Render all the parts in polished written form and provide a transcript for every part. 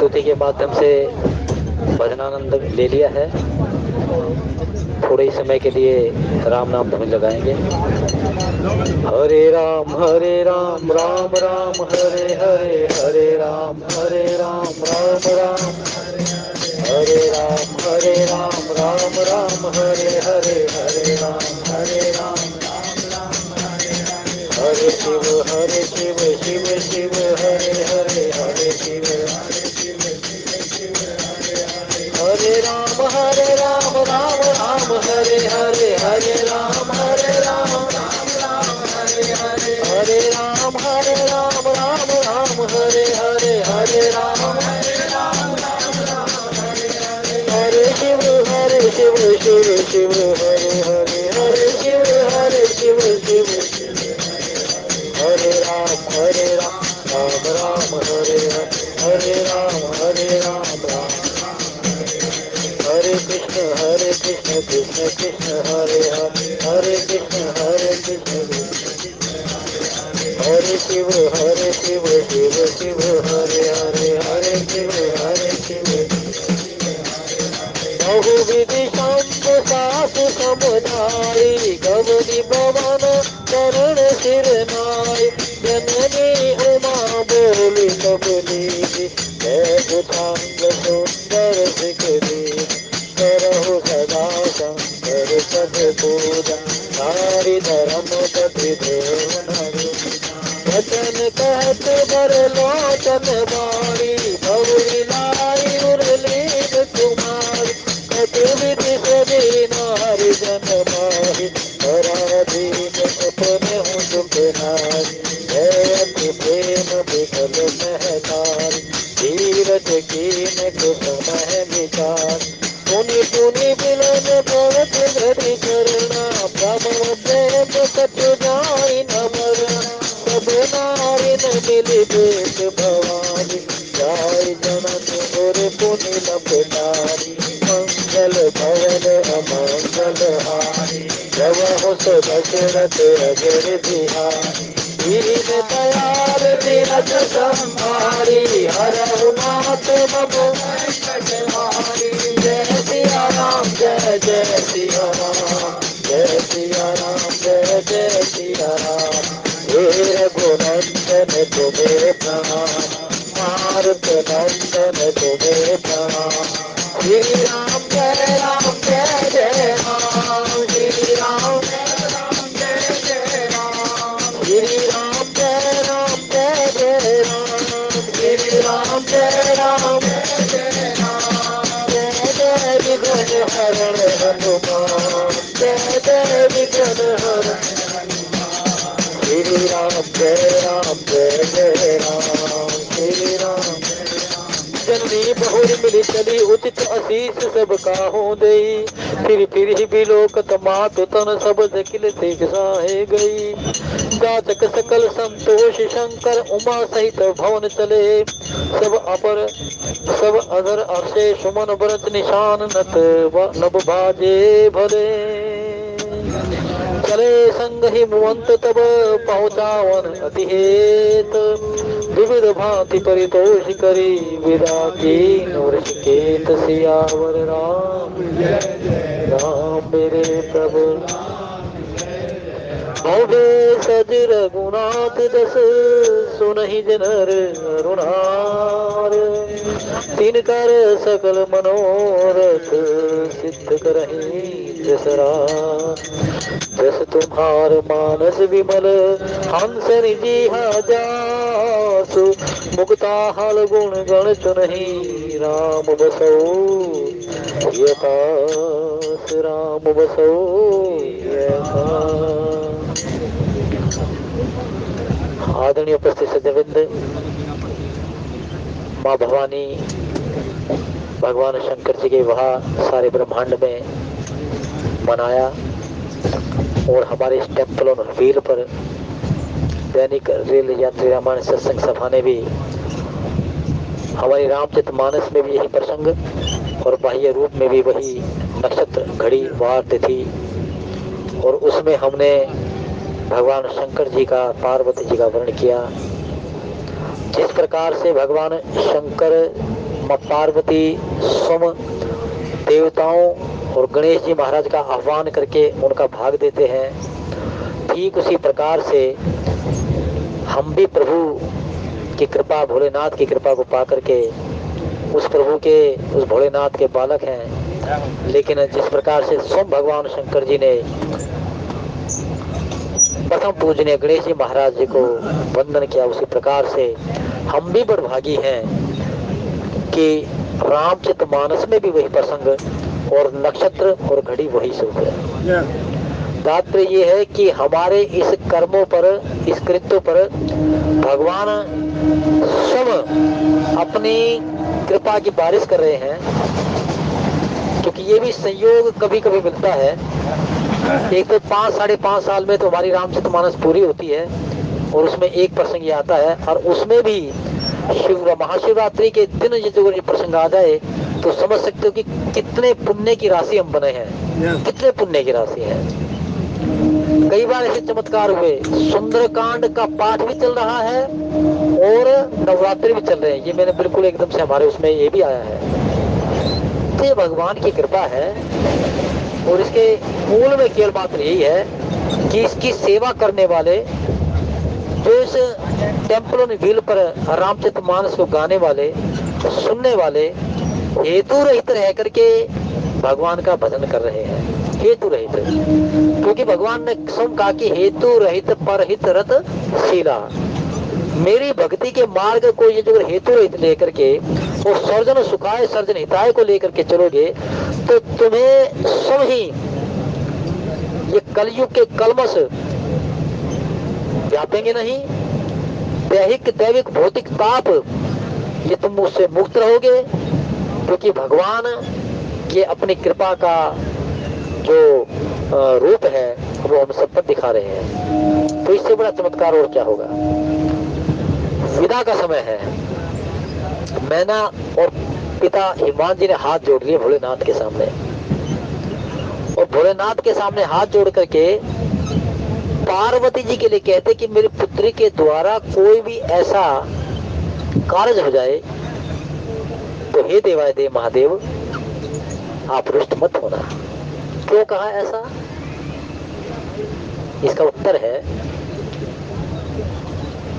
स्तुति के माध्यम से भजनानंद ले लिया है। थोड़े ही समय के लिए राम नाम ध्वनि लगाएंगे। हरे राम राम राम हरे हरे, हरे राम राम राम हरे राम राम हरे हरे, हरे राम हरे शिव शिव शिव हरे हरे, हरे शिव हरे राम राम राम हरे हरे, हरे राम हरे राम राम हरे हरे, हरे राम हरे शिव शिव शिव हरे हरे, हरे शिव शिव हरे राम राम हरे हरे राम राम हरे कृष्ण कृष्ण कृष्ण हरे हरे, हरे कृष्ण हरे शिव शिव हरे हरे, हरे शिव बहुविधि शंभु सासु समुदायी, गौरी भवन करुण सिर नाय, जननी उमा बोली कबली, जय बुझांग सुंदर सिकरी, करहु सदा शंकर पद पूजा, नारी धर्म पति देव वचन कहत बर लोचन वाणी, भवरी लाई उर्लीन कुमारी, कटु विधि सदी नारी जन माही, पराधीन अपने हूँ दुख नारी, जयति प्रेम विकल महतारी, धीरज कीन कुसुम विचार, पुनि पुनि मिलन भरत धरि चरणा, प्रभु प्रेम कछु जाई न मरना, सब नारी न मिली भेंट भवानी, जाय जनन गुर पुनि लपटारी, मंगल भवन अमंगल हारी, जवहु सो दशरथ अजर बिहारी, दीन दयाल तीरथ संहारी, हरहु नाथ मम जय सिया राम जय सिया राम, जय सिया राम जय सिया राम, हे रघुनंदन तुम्हें प्रणाम, मारुत नंदन तुम्हें प्रणाम, श्री राम जय राम जय राम, श्री राम जय राम, श्री राम जय राम, श्री राम जय राम, जय विघ्न हरण हनुमान, जय विघ्न हरण, श्री राम जय राम, श्री राम जननी बहुरी मिली चली, उचित अशीष सब काहू दई, फिर ही बिलोकत मातु तन सब जकिल ते साहे गई, जातक सकल संतोष शंकर उमा सहित भवन चले, सब अधर अरसे सुमन व्रत निशान नत नभ भाजे भले, चले संग ही मुवंत तब पहुँचावन अति हेत, विविध भांति परितोष करी विदा की नृषिकेत, सियावर राम मेरे प्रभु भवे सज रघुनाथ दस, सुनहि जनर अरुणार, तीन कर सकल मनोरथ सिद्ध करहि जसरा, जस तुम्हार मानस विमल हंस निजी जासु, मुक्ता हल गुण गण चुनहि राम बसौ यपास, राम बसौ यपास। आदरणीय उपस्थित सज्जनवृंद, माँ भवानी भगवान शंकर जी के विवाह सारे ब्रह्मांड में मनाया, और हमारे इस टेम्पल और व्हील पर दैनिक रेल यात्री रामायण सत्संग सभा ने भी, हमारी रामचरित मानस में भी यही प्रसंग, और बाह्य रूप में भी वही नक्षत्र घड़ी वार तिथि, और उसमें हमने भगवान शंकर जी का पार्वती जी का वर्णन किया। जिस प्रकार से भगवान शंकर माँ पार्वती स्वयं देवताओं और गणेश जी महाराज का आह्वान करके उनका भाग देते हैं। ठीक उसी प्रकार से हम भी प्रभु की कृपा, भोलेनाथ की कृपा को पा करके उस प्रभु के, उस भोलेनाथ के बालक हैं। लेकिन जिस प्रकार से स्वयं भगवान शंकर जी ने प्रथम पूजनीय गणेश जी महाराज जी को वंदन किया, उसी प्रकार से हम भी बड़भागी हैं कि रामचरितमानस में भी वही प्रसंग और नक्षत्र और घड़ी वही शुभ है। तात्पर्य ये है कि हमारे इस कर्मों पर, इस कृत्यों पर भगवान स्वयं अपनी कृपा की बारिश कर रहे हैं। क्योंकि ये भी संयोग कभी कभी मिलता है। एक तो 5-5.5 साल में तो हमारी रामचरितमानस पूरी होती है और उसमें एक प्रसंग ये आता है, और उसमें भी महाशिवरात्रि के दिन ये प्रसंग आ जाए तो समझ सकते हो कि कितने पुण्य की राशि हम बने हैं, कितने पुण्य की राशि है। कई बार ऐसे चमत्कार हुए, सुंदरकांड का पाठ भी चल रहा है और नवरात्रि भी चल रहे हैं। ये मैंने बिल्कुल एकदम से हमारे उसमें ये भी आया है। तो ये भगवान की कृपा है और इसके मूल में केवल बात यही है कि इसकी सेवा करने वाले, जो इस टेम्पल ऑन व्हील पर रामचरितमानस को गाने वाले, सुनने वाले हेतु रहित रह करके भगवान का भजन कर रहे हैं। हेतु रहित, क्योंकि भगवान ने स्वयं कहा कि हेतु रहित परहित रत शीला। मेरी भक्ति के मार्ग को ये जो हेतु रहित लेकर के और सर्जन सुखाय सर्जन हिताय को लेकर के चलोगे तो तुम्हें सब ही ये कलयुग के कलमश व्यापेंगे नहीं। दैहिक दैविक भौतिक ताप ये तुम उससे मुक्त रहोगे, क्योंकि भगवान ये अपनी कृपा का जो रूप है वो हम सब पर दिखा रहे हैं। तो इससे बड़ा चमत्कार और क्या होगा। विदा का समय है। मैना और पिता हिमान जी ने हाथ जोड़ लिए भोलेनाथ के सामने, और भोलेनाथ के सामने हाथ जोड़ करके पार्वती जी के लिए कहते कि मेरी पुत्री के द्वारा कोई भी ऐसा कार्य हो जाए तो हे देवाय देव महादेव आप रुष्ट मत होना। क्यों कहा ऐसा? इसका उत्तर है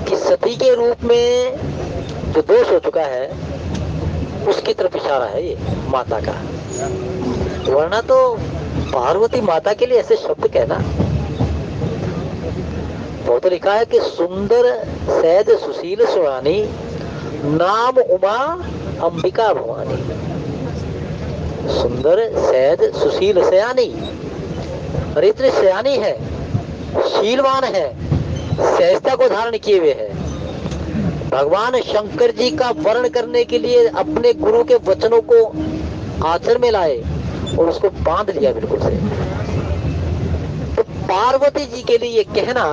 कि सती के रूप में जो दोष हो चुका है उसकी तरफ इशारा है ये माता का। वरना तो पार्वती माता के लिए ऐसे शब्द कहना, वो तो लिखा है कि सुंदर सहज सुशील सुहानी नाम उमा अंबिका भवानी। सुंदर सहज सुशील सयानी, अरे इतनी सयानी है, शीलवान है, सहजता को धारण किए हुए है। भगवान शंकर जी का वर्ण करने के लिए अपने गुरु के वचनों को आचरण में लाए और उसको बांध लिया बिल्कुल से। तो पार्वती जी के लिए ये कहना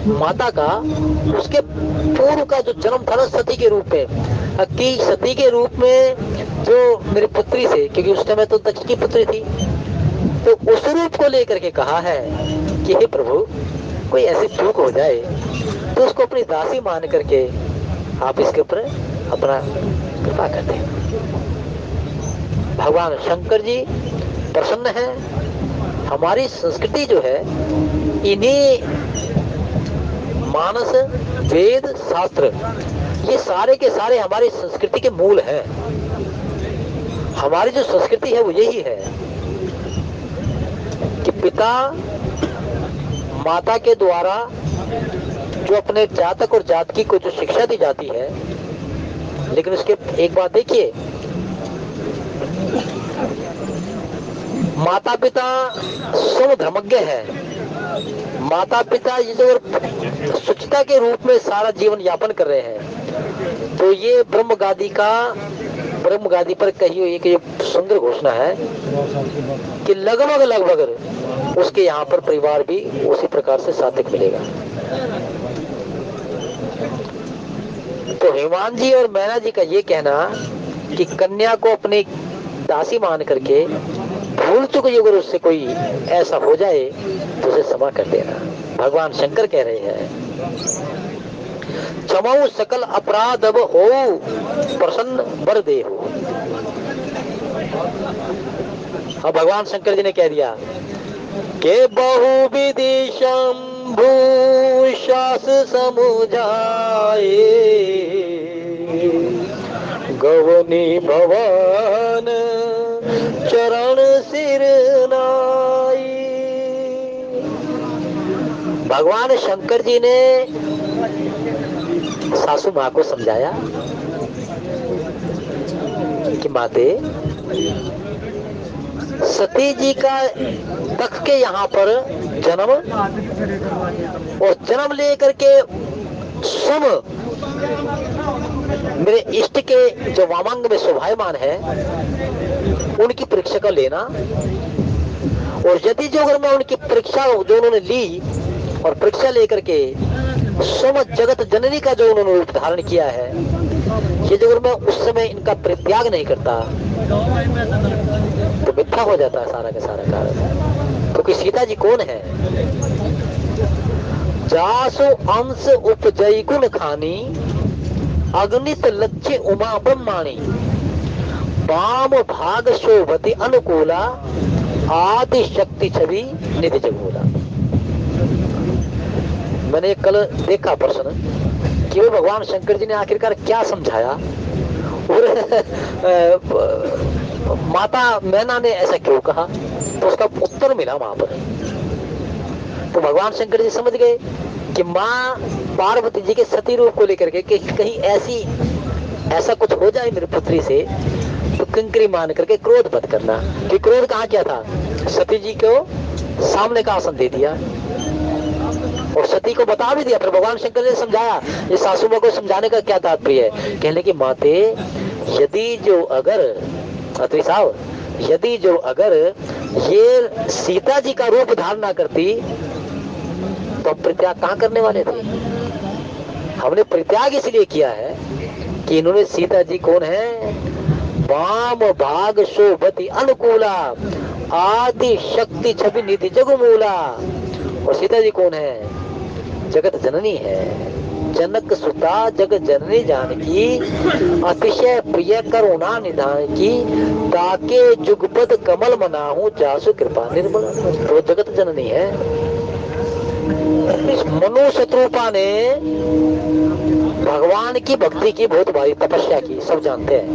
माता का, उसके पूर्व का जो जन्म था ना सती के रूप में, कि सती के रूप में जो मेरी पुत्री से, क्योंकि उस समय तो दक्ष की पुत्री थी, तो उस रूप को लेकर के कहा है कि हे प्रभु कोई ऐसी चूक हो जाए तो उसको अपनी दासी मान करके आप इसके ऊपर अपना कृपा कर दें। भगवान शंकर जी प्रसन्न है। हमारी संस्कृति जो है इन्हीं मानस वेद शास्त्र ये सारे के सारे हमारी संस्कृति के मूल हैं। हमारी जो संस्कृति है वो यही है कि पिता माता के द्वारा जो अपने जातक और जातकी को जो शिक्षा दी जाती है, लेकिन उसके एक बात देखिए, माता पिता स्वयं धर्मज्ञ है। माता पिता ये जो स्वच्छता के रूप में सारा जीवन यापन कर रहे हैं, तो ये ब्रह्म गादी पर कही हुई एक सुंदर घोषणा है कि लगभग उसके यहाँ पर परिवार भी उसी प्रकार से सात्विक मिलेगा। तो हिमान जी और मैना जी का ये कहना कि कन्या को अपनी दासी मान करके भूल चुक अगर उससे कोई ऐसा हो जाए तो उसे क्षमा कर देना, भगवान शंकर कह रहे हैं। क्षमाऊ सकल अपराध अब हो प्रसन्न वर दे हो। अब भगवान शंकर जी ने कह दिया के बहुविधि शंभु शास समुझाए गवनी भवन चरण सिर नाई। भगवान शंकर जी ने सासू माँ को समझाया कि माते सती जी का तख के यहाँ पर जन्म और जन्म लेकर के सम मेरे इष्ट के जो वामांग में शोभायमान है उनकी परीक्षा का लेना, और यदि जो अगर मैं उनकी परीक्षा जो उन्होंने ली और परीक्षा लेकर के सम जगत जननी का जो उन्होंने रूप धारण किया है, ये जो अगर मैं उस समय इनका परित्याग नहीं करता तो मिथ्या हो जाता है सारा का सारा कार्य। क्योंकि सीता जी कौन है? जासु अंश उपजई गुण खानी अग्नित लक्ष्य उमा ब्रह्माणी वाम भाग शोभति अनुकूला आदि शक्ति छवि निधि जगोला। मैंने कल देखा प्रश्न कि वो भगवान शंकर जी ने आखिरकार क्या समझाया और माता मैना ने ऐसा क्यों कहा, तो उसका उत्तर मिला वहां पर। तो भगवान शंकर जी समझ गए कि माँ पार्वती जी के सती रूप को लेकर के कि कहीं ऐसा कुछ हो जाए मेरी पुत्री से तो किंकरी मान करके क्रोध मत करना। कि क्रोध कहाँ क्या था? सती जी को सामने का आसन दे दिया और सती को बता भी दिया। फिर भगवान शंकर ने समझाया, ये सासू माँ को समझाने का क्या तात्पर्य है? कहने की माते यदि जो अगर अत्री साहब यदि जो अगर ये सीता जी का रूप धारण ना करती तो हम परित्याग कहाँ करने वाले थे? हमने परित्याग इसलिए किया है कि इन्होंने सीता जी कौन है? वाम भाग शोभति अनुकूला आदि शक्ति छवि निधि जगमूला। और सीता जी कौन है? जगत जननी है, जनक सुता जग जननी जानकी अतिशय प्रिय करुणा निधान की ताके जुगपद कमल मनाहू जासु कृपा निर्मल। तो जगत जननी है। इस मनु शत्रुपा ने भगवान की भक्ति की बहुत भारी तपस्या की, सब जानते हैं।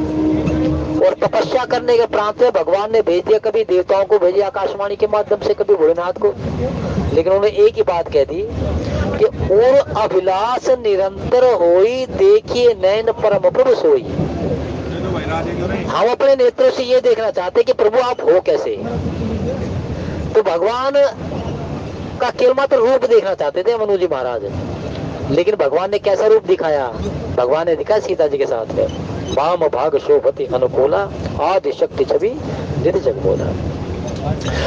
और तपस्या करने के प्रांत में भगवान ने भेज दिया, कभी देवताओं को भेजिए आकाशवाणी के माध्यम से, कभी भोलेनाथ को, लेकिन उन्होंने एक ही बात कह दी कि और अभिलाष निरंतर होई देखिए नयन परम प्रभु सोई। हम अपने नेत्रों से ये देखना चाहते कि प्रभु आप हो कैसे। तो भगवान का केवल मात्र रूप देखना चाहते थे मनु जी महाराज, लेकिन भगवान ने कैसा रूप दिखाया? भगवान ने दिखाया सीता जी के साथ में वाम भाग शोभति अनुकूला आदि शक्ति छवि निधि जगमोला।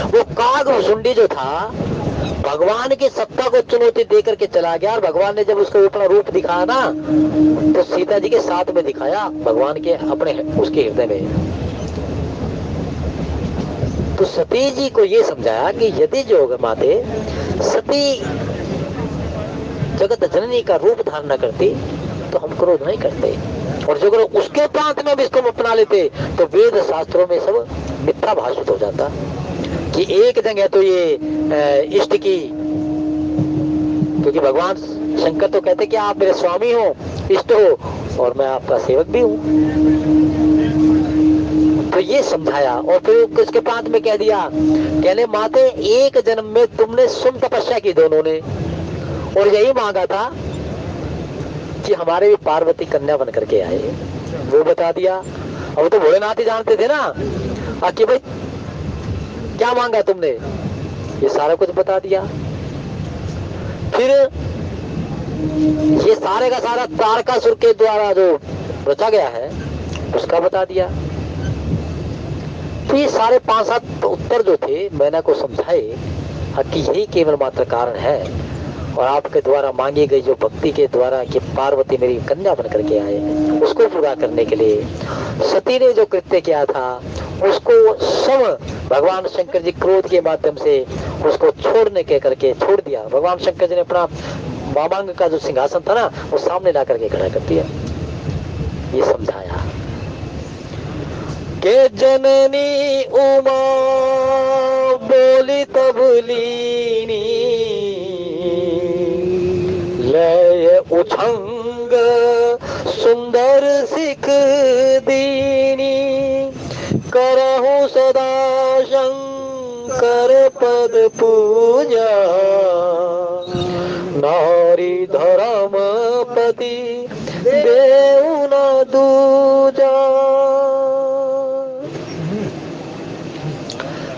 वो काग भुसुंडी जो था भगवान की सत्ता को चुनौती देकर के चला गया, और भगवान ने जब उसको अपना रूप दिखाया ना तो सीता जी के साथ में दिखाया, भगवान के अपने उसके हृदय में। तो सती जी को ये समझाया कि यदि जो माते सती जगत जननी का रूप धारण न करती तो हम क्रोध नहीं करते, और जो अगर उसके प्रांत में भी इसको अपना लेते तो वेद शास्त्रों में सब मिथ्या भाषित हो जाता कि एक जगह तो ये इष्ट की, क्योंकि भगवान शंकर तो कहते कि आप मेरे स्वामी हो, इष्ट हो, और मैं आपका सेवक भी हूँ। तो ये समझाया और फिर उसके प्रांत में कह दिया, कहने माते एक जन्म में तुमने सुन तपस्या की दोनों ने, और यही मांगा था कि हमारे भी पार्वती कन्या बन करके आए, वो बता दिया। अब तो भोलेनाथ ही जानते थे ना कि भाई क्या मांगा तुमने, ये सारा कुछ बता दिया। फिर ये सारे का सारा तारकासुर के द्वारा जो रचा गया है उसका बता दिया। तो ये सारे 5-7 उत्तर जो थे मैंने को समझाए कि यही केवल मात्र कारण है, और आपके द्वारा मांगी गई जो भक्ति के द्वारा कि पार्वती मेरी कन्या बन करके आए, उसको पूरा करने के लिए सती ने जो कृत्य किया था उसको सब भगवान शंकर जी क्रोध के माध्यम से उसको छोड़ने के करके छोड़ दिया। भगवान शंकर जी ने अपना वामांग का जो सिंहासन था ना वो सामने ला करके खड़ा कर दिया। ये समझाया के जननी उमा बोली तब लीनी लय उछंग सुंदर सिख दीनी करहु सदा शंकर पद पूजा नारी धर्म पति देऊ न दूजा।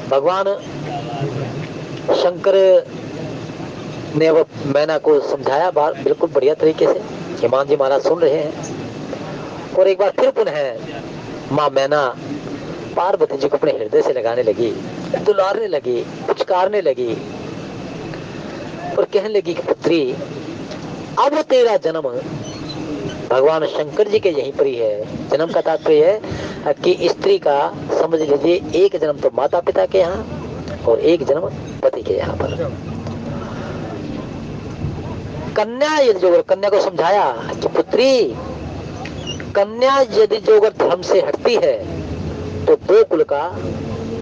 भगवान शंकर ने वो मैना को समझाया बिल्कुल बढ़िया तरीके से। हिमान जी महाराज सुन रहे हैं और एक बार फिर पुनः माँ मैना पार्वती जी को अपने हृदय से लगाने लगी, दुलारने लगी, पुचकारने लगी और कहने लगी कि पुत्री अब तेरा जन्म भगवान शंकर जी के यहीं पर ही है। जन्म का तात्पर्य है कि स्त्री का समझ लीजिए एक जन्म तो माता पिता के यहाँ और एक जन्म पति के यहाँ पर। कन्या यदि जो कन्या को समझाया कि पुत्री कन्या यदि जो धर्म से हटती है तो दो कुल का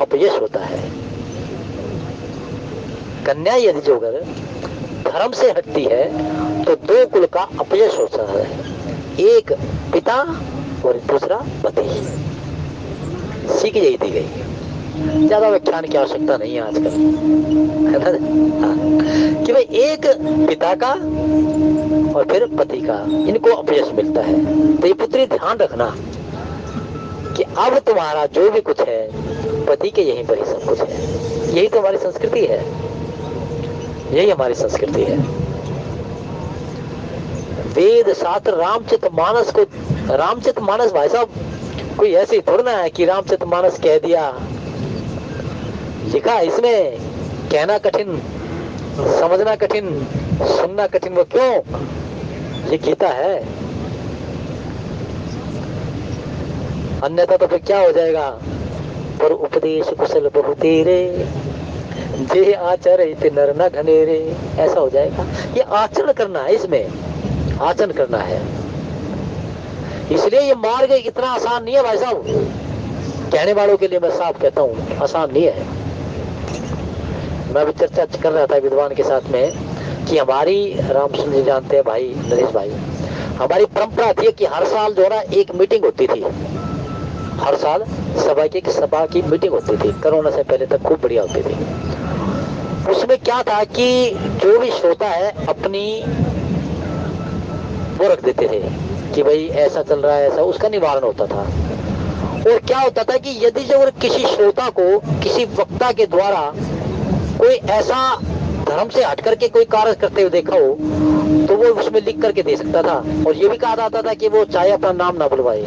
अपयश होता है। कन्या यदि जो धर्म से हटती है तो दो कुल का अपयश होता है, एक पिता और दूसरा पति। सीख यही दी गई, ज्यादा व्याख्यान की आवश्यकता नहीं है आजकल, है ना, कि भाई एक पिता का और फिर पति का इनको अपयश मिलता है। तो ये पुत्री ध्यान रखना कि अब तुम्हारा जो भी कुछ है पति के यहीं पर ही सब कुछ है। यही तो हमारी संस्कृति है, यही हमारी संस्कृति है। वेद शास्त्र रामचरितमानस को, रामचरितमानस भाई साहब कोई ऐसे थोड़ा ना है कि रामचरितमानस कह दिया, लिखा इसमें, कहना कठिन समझना कठिन सुनना कठिन। वो क्यों? ये गीता है, अन्यथा तो फिर क्या हो जाएगा? पर उपदेश कुशल बहु तेरे जे आचरित नर न घनेरे, ऐसा हो जाएगा। ये आचरण करना है, इसमें आचरण करना है। इसलिए ये मार्ग इतना आसान नहीं है भाई साहब, कहने वालों के लिए मैं साफ कहता हूँ आसान नहीं है। मैं भी चर्चा कर रहा था विद्वान के साथ में कि हमारी, रामचंद्र जी जानते हैं भाई नरेश भाई, हमारी परंपरा थी कि हर साल जो है ना एक मीटिंग होती थी, हर साल सभा की मीटिंग होती थी। कोरोना से पहले तक खूब बढ़िया होती थी। उसमें क्या था कि जो भी श्रोता है अपनी वो रख देते थे कि भाई ऐसा चल रहा है, ऐसा, उसका निवारण होता था। और क्या होता था कि यदि जो किसी श्रोता को किसी वक्ता के द्वारा कोई ऐसा धर्म से हट करके कोई कार्य करते हुए देखा हो तो वो उसमें लिख करके दे सकता था। और ये भी कहा जाता था कि वो चाहे अपना नाम ना बुलवाए।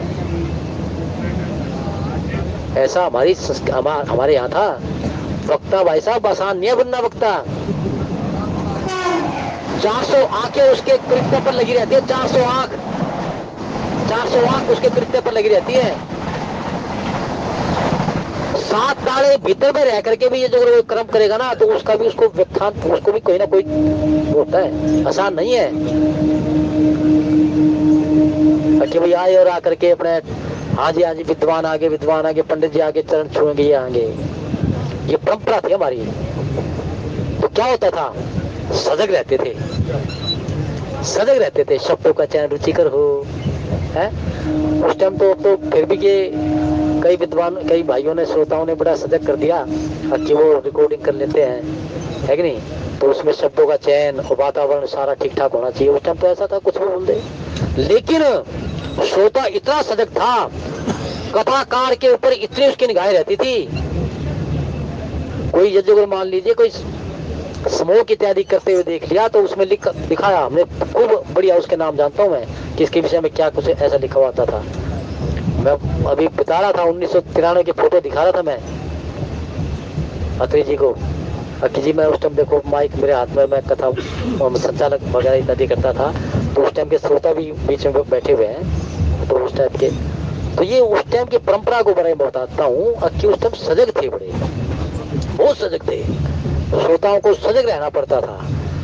ऐसा हमारे यहाँ था। वक्ता भाई साहब आसान नहीं है बनना वक्ता। 400 आंखें उसके कृत्य पर लगी रहती है, 400 आंख उसके कृत्य पर लगी रहती है। 7 ताले भीतर में रह करके भी ये जो वो कर्म करेगा ना तो उसका भी उसको व्याख्यान, उसको भी कोई ना कोई होता है, आसान नहीं है कि भाई आए और आकर के अपने हाँ जी विद्वान आगे पंडित जी आगे चरण छुएंगे, ये आगे। ये परंपरा थी हमारी। तो क्या होता था, सजग रहते थे, शब्दों का चयन रुचिकर हो, है उस टाइम तो फिर भी के कई विद्वान, कई भाइयों ने, श्रोताओं ने बड़ा सजग कर दिया कि वो रिकॉर्डिंग कर लेते हैं, है कि नहीं। तो उसमें शब्दों का चयन और वातावरण सारा ठीक ठाक होना चाहिए। उस टाइम तो ऐसा था कुछ भी बोल दे, लेकिन श्रोता इतना सजग था, कथाकार के ऊपर इतनी उसकी निगाहें रहती थी। कोई यज्ञ मान लीजिए कोई समूह इत्यादि करते हुए देख लिया तो उसमें दिखाया हमने, खूब बढ़िया उसके नाम जानता हूँ मैं कि इसके विषय में क्या कुछ ऐसा लिखा हुआ था। मैं अभी बता रहा था 1993 की फोटो दिखा रहा था मैं अत्री जी को कि जी मैं उस टाइम देखो माइक मेरे हाथ में, मैं कथा संचालक वगैरह इत्यादि करता था। तो उस टाइम के श्रोता भी बीच में बैठे हुए हैं, तो उस टाइप के, तो ये उस टाइम की परंपरा को बारे में बताता हूँ कि उस टाइम सजग थे, बड़े बहुत सजग थे। श्रोताओं को सजग रहना पड़ता था।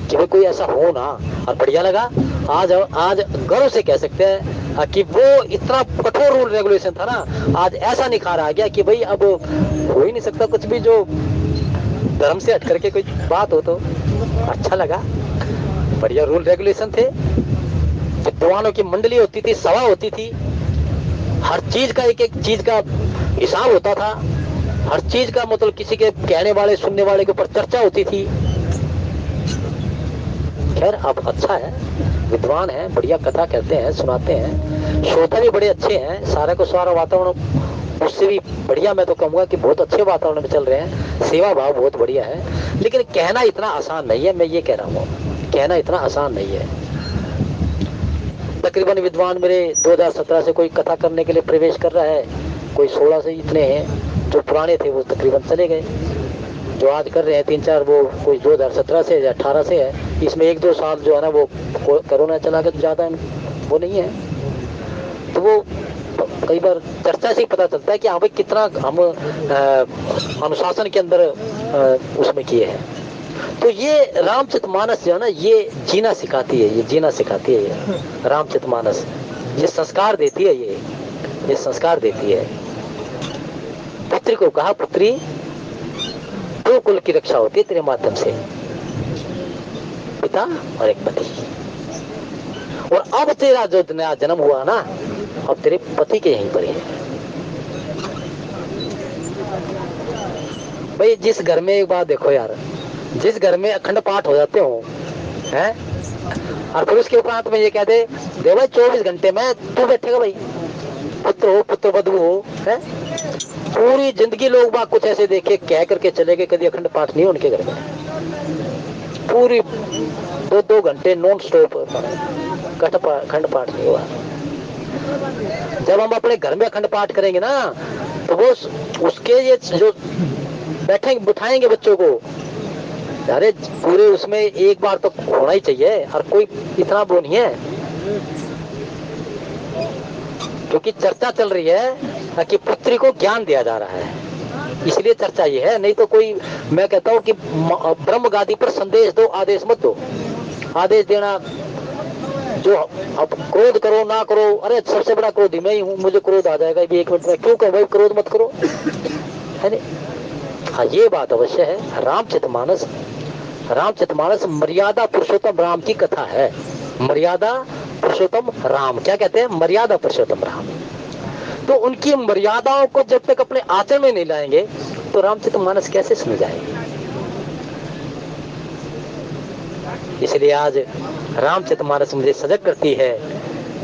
कि भाई कोई ऐसा हो ना। और बढ़िया लगा, आज आज गर्व से कह सकते हैं कि वो इतना कठोर रूल रेगुलेशन था ना, आज ऐसा निखार आ गया कि भाई अब हो ही नहीं सकता कुछ भी जो धर्म से हट करके कोई बात हो। तो अच्छा लगा, बढ़िया रूल रेगुलेशन थे, विद्वानों की मंडली होती थी, सभा होती थी, हर चीज का एक एक चीज का हिसाब होता था, हर चीज का मतलब किसी के कहने वाले सुनने वाले के ऊपर चर्चा होती थी। खैर अब अच्छा है, विद्वान है, बढ़िया कथा कहते हैं, सुनाते हैं, श्रोता भी बड़े अच्छे हैं, सारा को सारा वातावरण उससे भी बढ़िया। मैं तो कहूंगा कि बहुत अच्छे वातावरण में चल रहे हैं, सेवा भाव बहुत बढ़िया है। लेकिन कहना इतना आसान नहीं है, मैं ये कह रहा हूँ, कहना इतना आसान नहीं है। तकरीबन विद्वान मेरे 2017 से कोई कथा करने के लिए प्रवेश कर रहा है, कोई 16 से इतने हैं, जो पुराने थे वो तकरीबन चले गए, जो आज कर रहे हैं 3-4 वो कोई 2017 से या 18 से है। इसमें 1-2 साल जो है ना वो कोरोना चला गया, ज्यादा वो नहीं है। तो वो कई बार चर्चा से ही पता चलता है कि हाँ भाई कितना हम अनुशासन के अंदर उसमें किए हैं। तो ये रामचरितमानस जो है ना, ये जीना सिखाती है, ये जीना सिखाती है, ये रामचरितमानस ये संस्कार देती है, ये संस्कार देती है। पुत्री को कहा, पुत्री 2 कुल की रक्षा होती है तेरे माध्यम से, पिता और एक पति। और अब तेरा जो नया जन्म हुआ ना, अब तेरे पति के यहीं पर है। भाई जिस घर में, एक बात देखो यार, जिस घर में अखंड पाठ हो जाते हो हैं, और फिर उसके उपरांत में ये कह दे भाई 24 घंटे में तू बैठेगा भाई, पुत्र हो पुत्र वधु हो, है पूरी जिंदगी लोग बात कुछ ऐसे देखे कह करके चले गए, कभी अखंड पाठ नहीं उनके घर में, पूरी 2-2 घंटे नॉन स्टॉप अखंड पाठ नहीं हुआ। जब हम अपने घर में अखंड पाठ करेंगे ना, तो वो उसके ये जो बैठेंगे बिठाएंगे बच्चों को, अरे पूरे उसमें एक बार तो होना ही चाहिए, और कोई इतना वो नहीं है, क्योंकि चर्चा चल रही है कि पुत्री को ज्ञान दिया जा रहा है, इसलिए चर्चा ये है। नहीं तो कोई, मैं कहता हूँ कि ब्रह्म गादी पर संदेश दो, आदेश मत दो। आदेश देना जो अब क्रोध करो ना करो, अरे सबसे बड़ा क्रोधी मैं ही हूँ, मुझे क्रोध आ जाएगा भी 1 मिनट में, क्यों कहो भाई क्रोध मत करो, है नहीं। हाँ ये बात अवश्य है, रामचरितमानस मर्यादा पुरुषोत्तम राम की कथा है। मर्यादा पुरुषोत्तम राम, क्या कहते हैं, मर्यादा पुरुषोत्तम राम। तो उनकी मर्यादाओं को जब तक अपने आचरण में नहीं लाएंगे तो रामचरितमानस कैसे सुन जाएंगे। इसलिए आज रामचरितमानस मुझे सजग करती है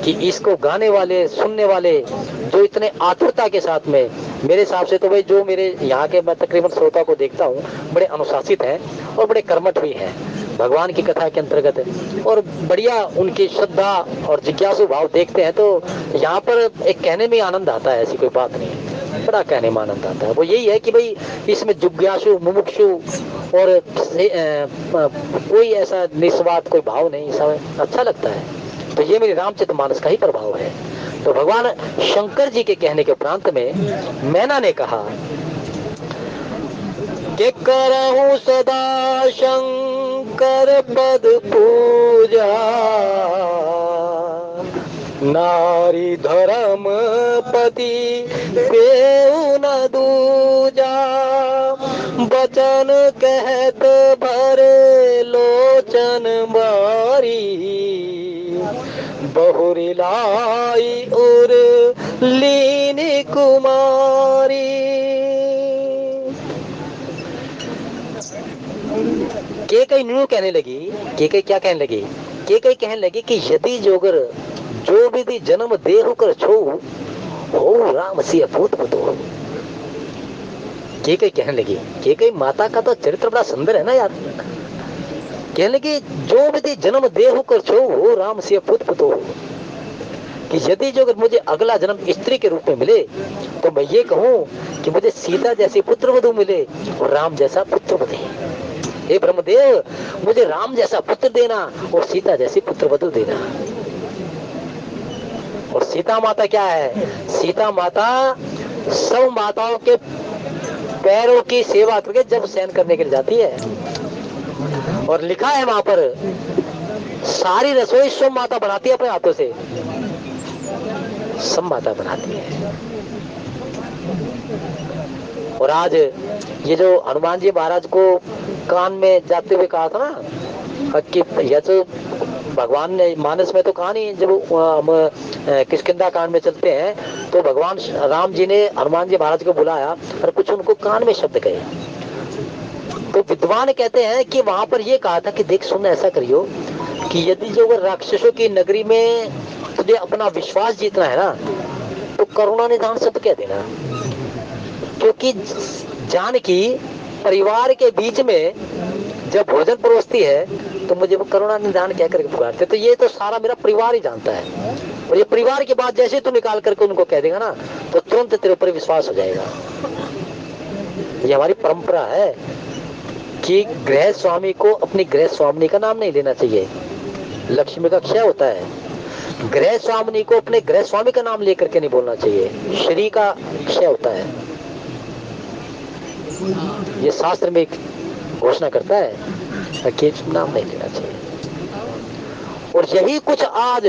कि इसको गाने वाले सुनने वाले जो इतने आतुरता के साथ में, मेरे हिसाब से तो भाई जो मेरे यहाँ के मैं तकरीबन श्रोता को देखता हूँ बड़े अनुशासित हैं और बड़े कर्मठ भी हैं भगवान की कथा के अंतर्गत, और बढ़िया उनकी श्रद्धा और जिज्ञासु भाव देखते हैं, तो यहाँ पर एक कहने में आनंद आता है, ऐसी कोई बात नहीं है, बड़ा कहने में आनंद आता है। वो यही है कि भाई इसमें जिज्ञासु मुमुक्षु और कोई ऐसा निस्वार्थ कोई भाव नहीं, सब अच्छा लगता है। तो ये मेरी रामचरितमानस का ही प्रभाव है। तो भगवान शंकर जी के कहने के प्रांत में मैना ने कहा कि करहूं सदा शंकर पद पूजा, नारी धर्म पति पेऊ न दूजा, बचन कहत भरे लोचन बारी, बहुरी लाई उर लीनी कुमारी। के कई न्यू कहने लगी, के कई क्या कहने लगी, के कई कहने लगी कि यदि जोगर जो विधि जन्म देहु कर छो, हो राम सी अपूत पुतो। के कई कहने लगी, के कई माता का तो चरित्र बड़ा सुंदर है ना यार, कहने लगी जो विधि जन्म देहु कर छो, हो राम सी अपूत पुतो, कि यदि जो अगर मुझे अगला जन्म स्त्री के रूप में मिले तो मैं ये कहूँ कि मुझे सीता जैसी पुत्रवधू मिले और राम जैसा पुत्र बने। हे ब्रह्मदेव, मुझे राम जैसा पुत्र देना और सीता जैसी पुत्रवधू देना। और सीता माता क्या है, सीता माता सब माताओं के पैरों की सेवा करके जब शयन करने के लिए जाती है, और लिखा है वहां पर, सारी रसोई स्वयं माता बनाती है अपने हाथों से, सब माता बनाती है। और आज ये जो हनुमान जी महाराज को कान में जाते हुए कहा था ना कि यह तो भगवान ने मानस में तो कहा नहीं, जब हम किष्किंधा कांड में चलते हैं तो भगवान राम जी ने हनुमान जी महाराज को बुलाया और कुछ उनको कान में शब्द कहे। तो विद्वान कहते हैं कि वहां पर ये कहा था कि देख सुन, ऐसा करियो कि यदि जो राक्षसों की नगरी में तुझे अपना विश्वास जीतना है ना, तो करुणा निधान शब्द कह देना, क्योंकि जानकी परिवार के बीच में जब भोजन परोसती है तो मुझे वो करुणा निधान कह करके पुकारते। तो ये तो सारा मेरा परिवार ही जानता है, और ये परिवार की बात जैसे तू निकाल करके उनको कह देगा ना तो तुरंत तेरे ऊपर विश्वास हो जाएगा। ये हमारी परंपरा है कि गृह स्वामी को अपनी गृह स्वामिनी का नाम नहीं लेना चाहिए, लक्ष्मी का क्षय होता है। गृह स्वामिनी को अपने गृह स्वामी का नाम लेकर के नहीं बोलना चाहिए, श्री का क्षय होता है। ये शास्त्र में घोषणा करता है कि नाम नहीं लेना चाहिए। और यही कुछ आज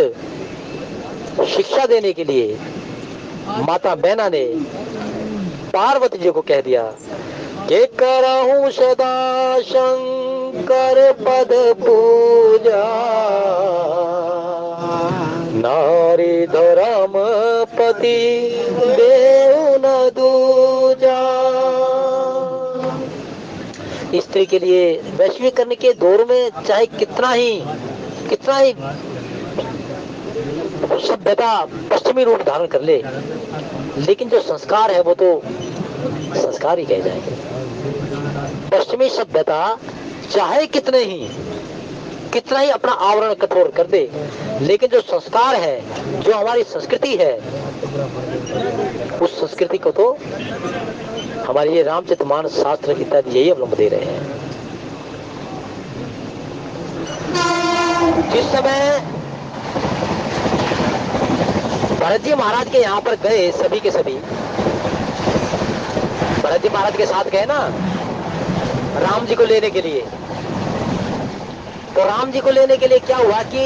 शिक्षा देने के लिए माता मैना ने पार्वती जी को कह दिया कि करहूं सदा शंकर पद पूजा, नारी धर्म पति देव न दूजा। स्त्री के लिए वैश्वीकरण के दौर में चाहे कितना ही सभ्यता पश्चिमी रूप धारण कर ले, लेकिन जो संस्कार है वो तो संस्कार ही कहे जाएंगे। पश्चिमी सभ्यता चाहे कितना ही अपना आवरण कठोर कर दे, लेकिन जो संस्कार है, जो हमारी संस्कृति है, उस संस्कृति को तो हमारे ये रामचरितमानस शास्त्र इत्यादि यही अवलंब दे रहे हैं। जिस समय भरत जी महाराज के यहाँ पर गए, सभी के सभी भरत जी महाराज के साथ गए ना राम जी को लेने के लिए, तो राम जी को लेने के लिए क्या हुआ कि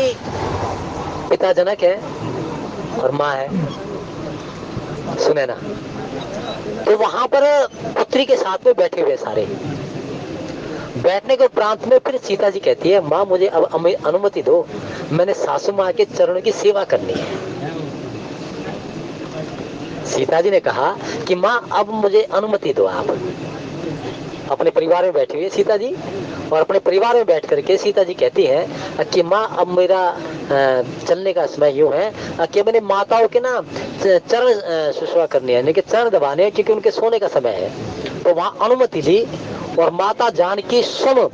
पिता जनक है और माँ है सुनैना, तो वहां पर पुत्री के साथ में बैठे हुए सारे। बैठने के प्रांत में फिर सीता जी कहती है, माँ मुझे अब अनुमति दो, मैंने सासू माँ के चरणों की सेवा करनी है। सीता जी ने कहा कि माँ अब मुझे अनुमति दो। आप अपने परिवार में बैठी हुई सीता जी, और अपने परिवार में बैठ करके सीता जी कहती है कि माँ अब मेरा चलने का समय यूं है कि मैंने माताओं के ना चरण शुश्रूषा करनी है, लेकिन चरण दबाने हैं क्योंकि उनके सोने का समय है। तो वहां अनुमति ली, और माता जानकी स्वयं,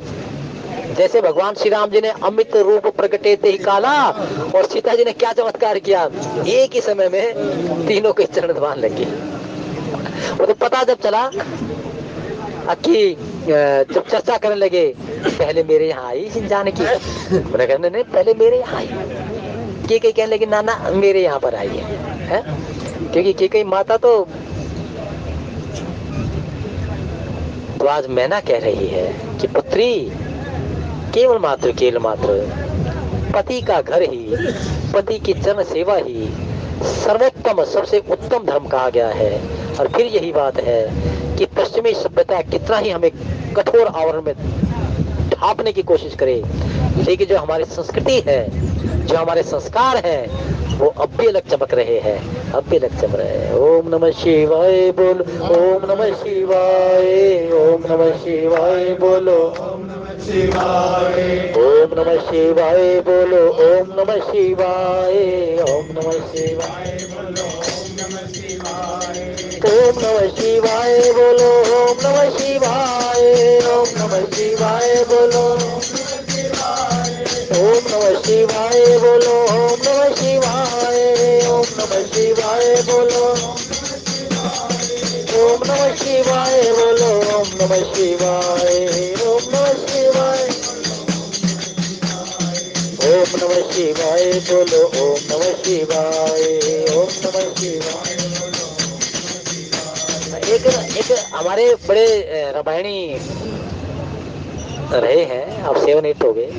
जैसे भगवान श्री राम जी ने अमित रूप प्रकटे ते ही काला, और सीता जी ने क्या चमत्कार किया, एक ही समय में तीनों के चरण दबाने लगी। वो तो पता जब चला कि जब चर्चा करने लगे, पहले मेरे यहाँ आई जानकी, मैंने कहने नहीं पहले मेरे यहाँ आई, के कहने लगी ना ना मेरे यहाँ पर आई है? क्योंकि के माता तो आज मैना कह रही है कि पुत्री केवल मात्र पति का घर ही, पति की चरण सेवा ही सर्वोत्तम सबसे उत्तम धर्म कहा गया है। और फिर यही बात है कि पश्चिमी सभ्यता कितना ही हमें कठोर आवरण में ढांपने की कोशिश करे, लेकिन जो हमारी संस्कृति है, जो हमारे संस्कार हैं, वो अब भी अलग चमक रहे हैं, अब भी अलग चमक रहे हैं। ओम नमः शिवाय बोल, ओम नमः शिवाय, ओम नमः शिवाय बोलो, ओम नमः शिवाय, ओम नमः शिवाय बोलो, ओम नमः शिवाय, ओम नमः शिवाय बोलो, ओम नमः शिवाय, ओम नमः शिवाय बोलो, ओम नमः शिवाय, ओम नमः शिवाय बोलो, ओम नमः शिवाय बोलो, ओम नमः शिवाय, ओम नमः शिवाय बोलो, ओम नमः शिवाय बोलो, ओम नमः शिवाय, ओम नमः शिवाय, ओम नमः शिवाय बोलो, ओम नमः शिवाय, ओम नमः शिवाय। एक हमारे बड़े रामायणी रहे हैं, अब 7 8 हो गए,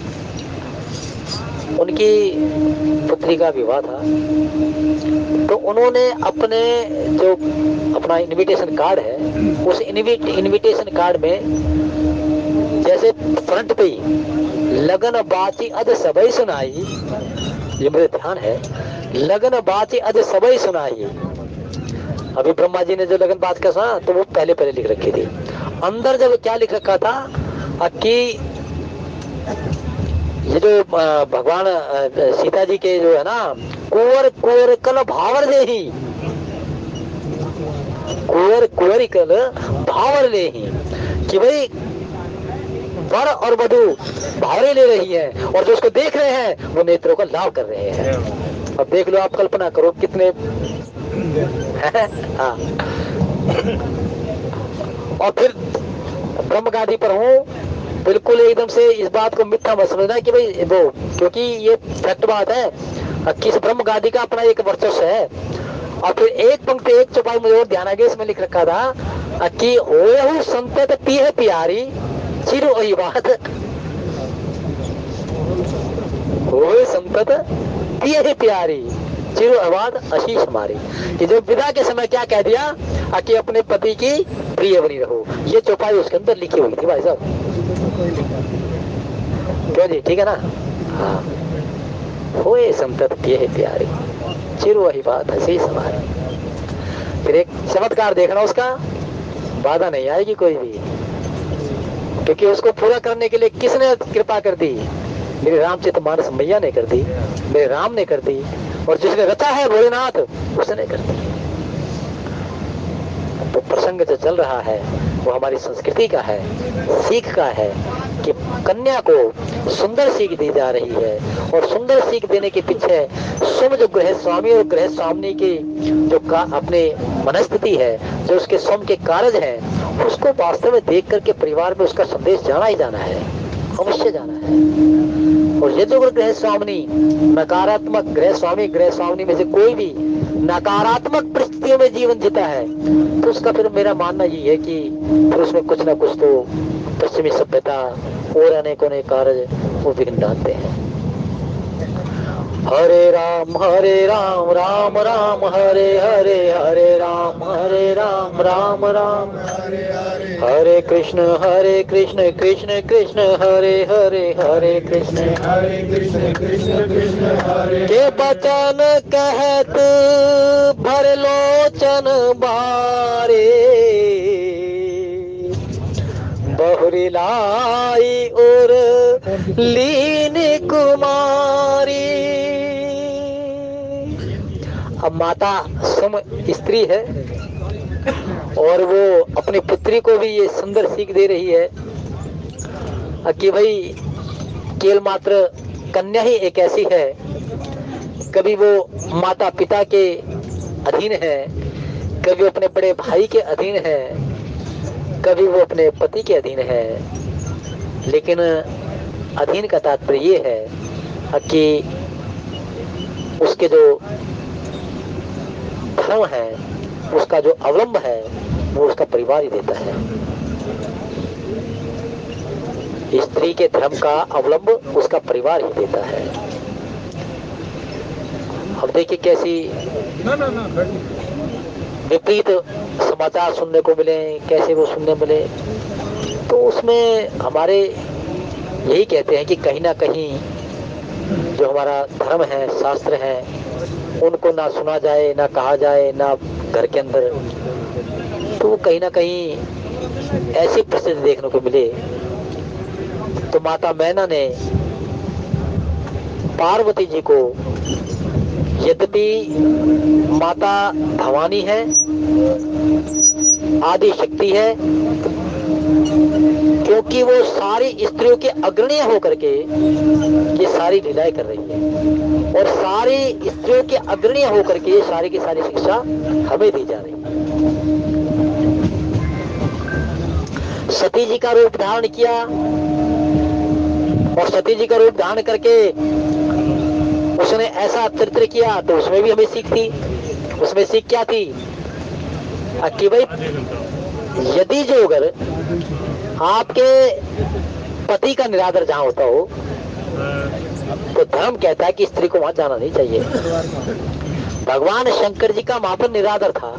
उनकी पुत्री का विवाह था। तो उन्होंने अपने जो अपना इनविटेशन कार्ड है, उस इनविटेशन कार्ड में जैसे फ्रंट पे ही लगन बाची अद सबई सुनाई, ये मेरे ध्यान है, लगन बाची अद सबई सुनाई। अभी ब्रह्मा जी ने जो लगन बात का सुना तो वो पहले पहले लिख रखी थी। अंदर जब क्या लिख रखा था कि ये जो भगवान सीता जी के जो है ना, कुंवर कुंवर कल भावर ले ही, कुंवर कुंवरी कल भावर ले ही, कि भाई वर और वधू भावरे ले रही है और जो उसको देख रहे हैं वो नेत्रों का लाभ कर रहे हैं। अब देख लो, आप कल्पना करो कितने हाँ। और फिर ब्रह्म गादी पर हूँ, बिल्कुल एकदम से इस बात को मिथ्या मत समझना कि भाई वो, क्योंकि ये फैक्ट बात है, किस ब्रह्म गादी का अपना एक वर्चस्व है। और फिर एक पंक्ति एक चौपाई मुझे और ध्यान आ गया, इसमें लिख रखा था कि होए संतत पीह प्यारी चिर वही बात, होए संतत पीह प्यारी चिर आबाद आशीष हमारी, कि जो विदा के समय क्या कह दिया कि अपने पति की प्रिय बनी रहो। ये चौपाई उसके अंदर लिखी हुई थी भाई साहब, क्यों जी, ठीक है ना। हाँ, होए संतत पीह प्यारी चिर वही बात आशीष हमारी। फिर एक चमत्कार देखना, उसका बाधा नहीं आएगी कोई भी, क्योंकि उसको पूरा करने के लिए किसने कृपा कर दी? मेरे रामचरित मानस मैया ने कर दी, मेरे राम ने कर दी, और जिसने रचा है भोलेनाथ उसने कर दी। तो प्रसंग जो चल रहा है वो हमारी संस्कृति का है, सीख का है, कि कन्या को सुंदर सीख दी जा रही है। और सुंदर सीख देने के पीछे स्वयं जो गृह स्वामी और गृह स्वामिनी की जो अपने मनस्थिति है, जो उसके स्वयं के कार्य हैं, उसको वास्तव में देख करके परिवार में उसका संदेश जाना ही जाना है, अवश्य जाना है। और यदि गृह स्वामिनी नकारात्मक, गृह स्वामी गृह स्वामिनी में से कोई भी नकारात्मक परिस्थितियों में जीवन जीता है, तो उसका फिर मेरा मानना ये है कि फिर उसमें कुछ ना कुछ तो पश्चिमी सभ्यता और अनेकों ने कार्य वो विघ्न डालते हैं। हरे राम राम राम हरे हरे, हरे राम राम राम हरे हरे, हरे कृष्ण कृष्ण कृष्ण हरे हरे, हरे कृष्ण कृष्ण हरे। के बचन कहत भर लोचन बारे, बहुरी लाई और लीन कुमारी। अब माता सम स्त्री है और वो अपनी पुत्री को भी ये सुंदर सीख दे रही है कि भाई केवल मात्र कन्या ही एक ऐसी है, कभी वो माता पिता के अधीन है, कभी अपने बड़े भाई के अधीन है, कभी वो अपने पति के अधीन है। लेकिन अधीन का तात्पर्य ये है कि उसके जो धर्म है, उसका जो अवलंब है, वो उसका परिवार ही देता है। स्त्री के धर्म का अवलंब उसका परिवार ही देता है। अब देखिए कैसी विपरीत समाचार सुनने को मिले, कैसे वो सुनने मिले। तो उसमें हमारे यही कहते हैं कि कहीं ना कहीं जो हमारा धर्म है, शास्त्र है, उनको ना सुना जाए, ना कहा जाए, ना घर के अंदर, तो कहीं ना कहीं ऐसी परिस्थिति देखने को मिले। तो माता मैना ने पार्वती जी को, यद्यपि माता भवानी है, आदि शक्ति है, क्योंकि वो सारी स्त्रियों के अग्रणी होकर के ये सारी लीलाएं कर रही है, और सारी स्त्रियों के अग्रणी होकर के ये सारी की सारी शिक्षा हमें दी जा रही है। सती जी का रूप धारण किया, और सती जी का रूप धारण करके उसने ऐसा चरित्र किया, तो उसमें भी हमें सीख थी। उसमें सीख क्या थी कि भाई यदि जो अगर आपके पति का निरादर जहाँ होता हो तो धर्म कहता है कि स्त्री को वहां जाना नहीं चाहिए। भगवान शंकर जी का वहां पर निरादर था।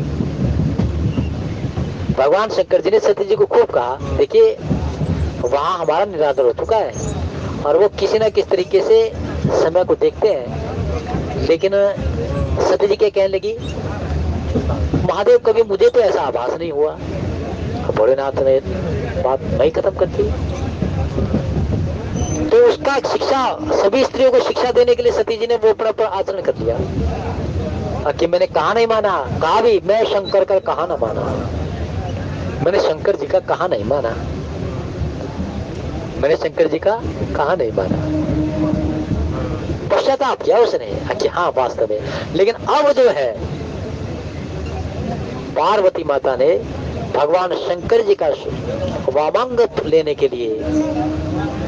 भगवान शंकर जी ने सती जी को खूब कहा, देखिए वहां हमारा निरादर हो चुका है और वो किसी न किसी तरीके से समय को देखते हैं। लेकिन सती जी क्या कहने लगी, महादेव कभी मुझे तो ऐसा आभास नहीं हुआ। भोलेनाथ ने बात नहीं खत्म कर दी। तो उसका शिक्षा, सभी स्त्रियों को शिक्षा देने के लिए सती जी ने वो अपना आचरण कर लिया कि मैंने कहा नहीं माना, कहा भी मैं शंकर का कहा ना माना, मैंने शंकर जी का कहा नहीं माना, मैंने शंकर जी का कहा नहीं माना। पश्चाताप किया उसने कि हाँ वास्तव में। लेकिन अब जो है पार्वती माता ने भगवान शंकर जी का वामांग लेने के लिए,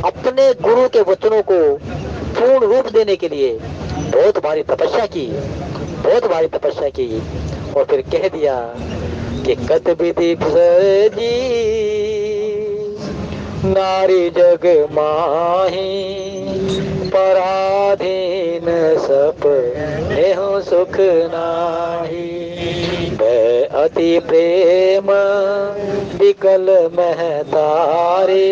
अपने गुरु के वचनों को पूर्ण रूप देने के लिए बहुत भारी तपस्या की, बहुत भारी तपस्या की। और फिर कह दिया कि कत विधि जी नारी जग माही, पराधीन सप नेह सुख नाही, अति प्रेम विकल महतारे,